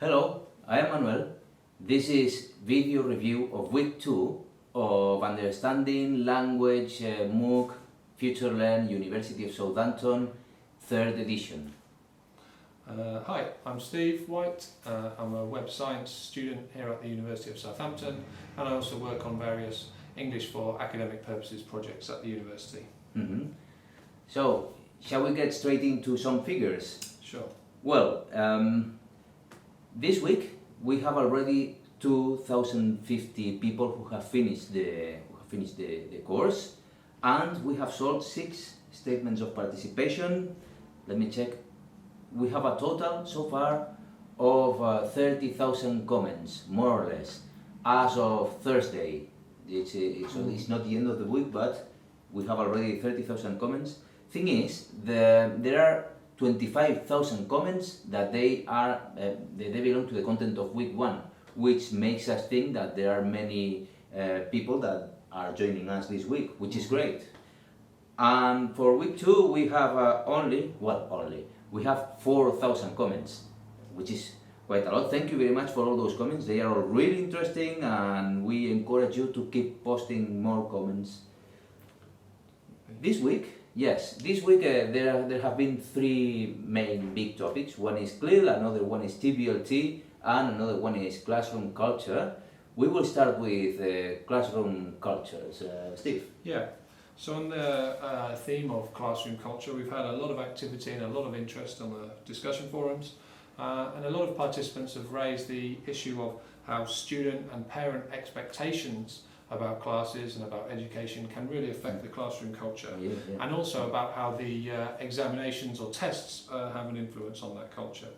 Hello, I am Manuel. This is video review of week 2 of Understanding Language MOOC Future Learn University of Southampton 3rd edition. Hi, I'm Steve White. I'm a web science student here at the University of Southampton, and I also work on various English for academic purposes projects at the university. So, shall we get straight into some figures? Sure. Well, this week we have already 2,050 people who have finished the course, and we have solved 6 statements of participation. Let me check. We have a total so far of 30,000 comments, more or less, as of Thursday. So it's not the end of the week, but we have already 30,000 comments. Thing is, there are 25,000 comments that they belong to the content of week 1, which makes us think that there are many people that are joining us this week, which is great. And for week 2, we have we have 4,000 comments, which is quite a lot. Thank you very much for all those comments. They are all really interesting, and we encourage you to keep posting more comments. This week, there have been 3 main big topics. One is CLIL, another one is TBLT, and another one is classroom culture. We will start with classroom cultures. Steve? Yeah. So on the theme of classroom culture, we've had a lot of activity and a lot of interest on the discussion forums, and a lot of participants have raised the issue of how student and parent expectations about classes and about education can really affect the classroom culture, and also about how the examinations or tests have an influence on that culture.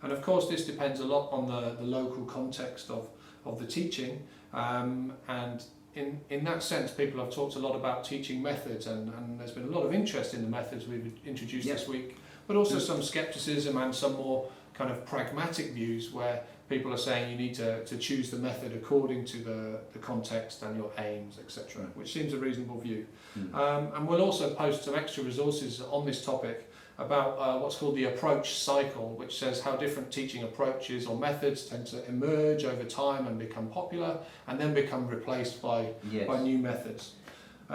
And of course this depends a lot on the local context of the teaching, and in that sense people have talked a lot about teaching methods, and there's been a lot of interest in the methods we've introduced this week, but also some skepticism and some more kind of pragmatic views where people are saying you need to choose the method according to the context and your aims, etc., which seems a reasonable view. And we'll also post some extra resources on this topic about what's called the approach cycle, which says how different teaching approaches or methods tend to emerge over time and become popular and then become replaced by new methods.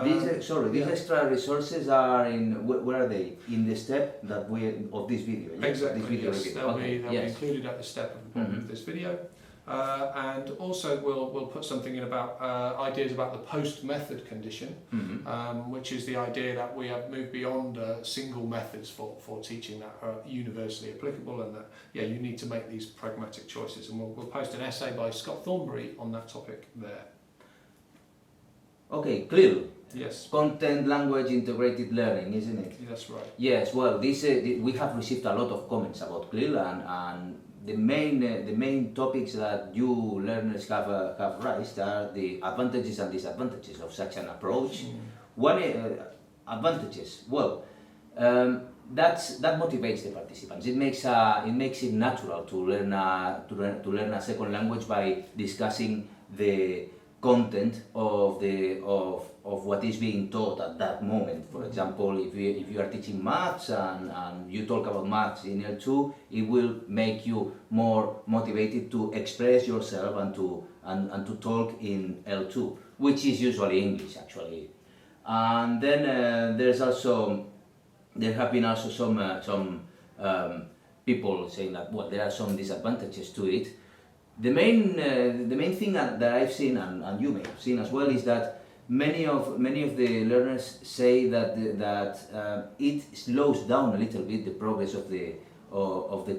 These extra resources are in, where are they? In the step that of this video? Yes? Exactly, this video yes. They'll be included at the step at the bottom of this video. And also we'll put something in about ideas about the post-method condition, which is the idea that we have moved beyond single methods for teaching that are universally applicable, and that you need to make these pragmatic choices. And we'll post an essay by Scott Thornbury on that topic there. Okay, CLIL. Yes. Content Language Integrated Learning, isn't it? That's right. Yes, well, we have received a lot of comments about CLIL, and the main topics that you learners have raised are the advantages and disadvantages of such an approach. One advantages, well, that motivates the participants. It makes it natural to learn a second language by discussing the content of what is being taught at that moment. For example, if you are teaching maths and you talk about maths in L2, it will make you more motivated to express yourself and to talk in L2, which is usually English actually. And then there have been also some people saying that there are some disadvantages to it. The main thing that I've seen, and you may have seen as well, is that many of the learners say that it slows down a little bit the progress of the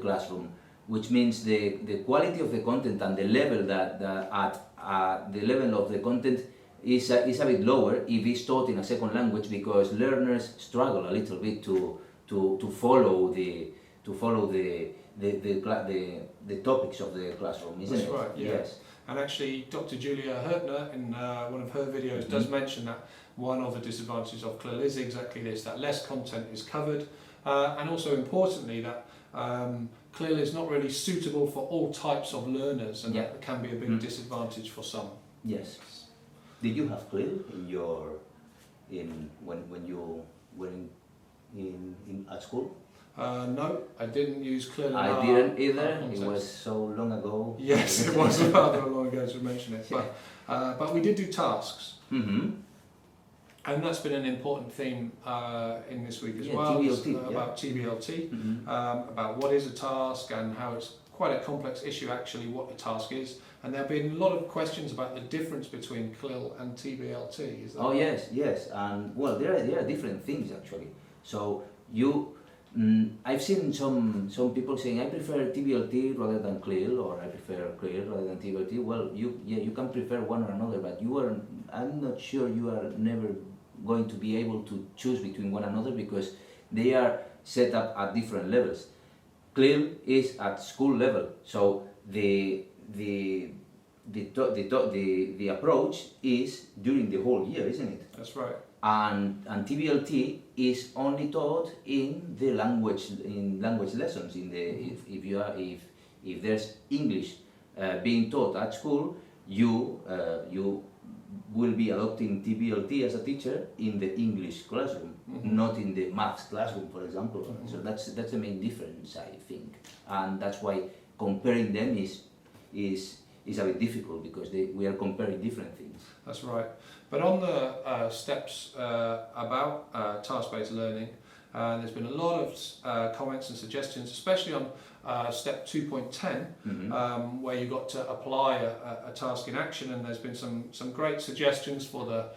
classroom, which means the quality of the content and the level the level of the content is a bit lower if it's taught in a second language, because learners struggle a little bit to follow the topics of the classroom, isn't it? That's right, yeah. Yes. And actually Dr. Julia Hertner in one of her videos does mention that one of the disadvantages of CLIL is exactly this, that less content is covered, and also importantly that CLIL is not really suitable for all types of learners, and that can be a big disadvantage for some. Yes. Did you have CLIL when you were at school? No, I didn't use CLIL. I didn't either. It was so long ago. Yes, it was rather long ago to mention it. But we did do tasks. Mm-hmm. And that's been an important theme in this week as Yeah, well. TBLT, about TBLT, Mm-hmm. about what is a task and how it's quite a complex issue actually what a task is. And there have been a lot of questions about the difference between CLIL and TBLT. Is that Oh right? yes, and well, there are different things actually. So I've seen some people saying I prefer TBLT rather than CLIL, or I prefer CLIL rather than TBLT. Well, you can prefer one or another, but I'm not sure you are never going to be able to choose between one another because they are set up at different levels. CLIL is at school level, so the approach is during the whole year, isn't it? That's right. And TBLT is only taught in the language lessons. If there's English being taught at school, you will be adopting TBLT as a teacher in the English classroom, not in the maths classroom, for example. So that's the main difference, I think, and that's why comparing them is a bit difficult because we are comparing different things. That's right. But on the steps about task-based learning, there's been a lot of comments and suggestions, especially on step 2.10, where you got to apply a task in action, and there's been some great suggestions for the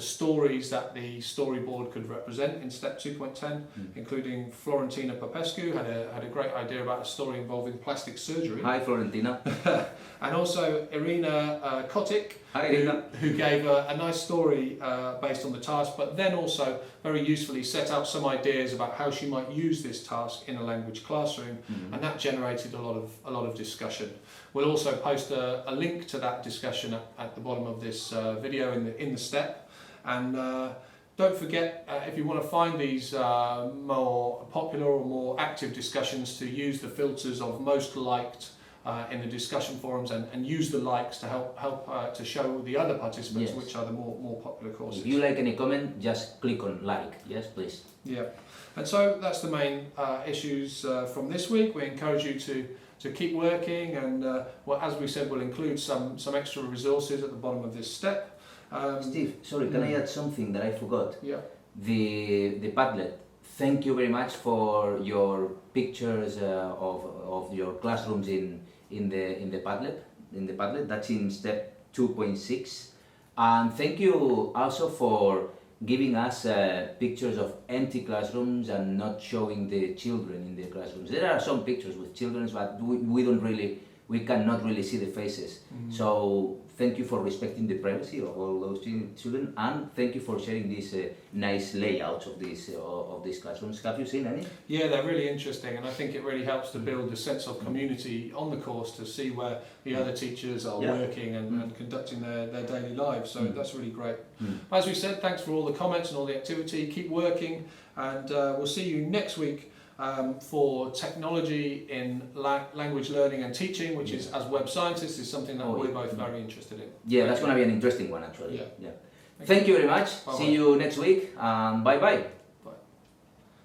stories that the storyboard could represent in step 2.10, including Florentina Popescu had a great idea about a story involving plastic surgery. Hi, Florentina. And also Irina Kotic, Hi, Irina. who gave a nice story based on the task, but then also very usefully set out some ideas about how she might use this task in a language classroom, and that generated a lot of discussion. We'll also post a link to that discussion at the bottom of this video in the step, and don't forget, if you want to find these more popular or more active discussions, to use the filters of most liked in the discussion forums, and use the likes to help to show the other participants which are the more popular courses. If you like any comment, just click on like. Yes, please. Yeah, and so that's the main issues from this week. We encourage you to keep working, and well, as we said, we'll include some extra resources at the bottom of this step. Steve, sorry, can I add something that I forgot? Yeah. The Padlet. Thank you very much for your pictures of your classrooms in the Padlet. That's in step 2.6. And thank you also for giving us pictures of empty classrooms and not showing the children in the classrooms. There are some pictures with children, but we cannot really see the faces. So thank you for respecting the privacy of all those children, and thank you for sharing these nice layouts of these classrooms. Have you seen any? Yeah, they're really interesting, and I think it really helps to build a sense of community on the course, to see where the other teachers are working and conducting their daily lives. So that's really great. As we said, thanks for all the comments and all the activity. Keep working, and we'll see you next week for technology in language learning and teaching, which is, as web scientists, is something that we're both very interested in. Yeah, that's going to be an interesting one actually. Yeah. Thank you very much. Bye-bye. See you next week. Bye bye.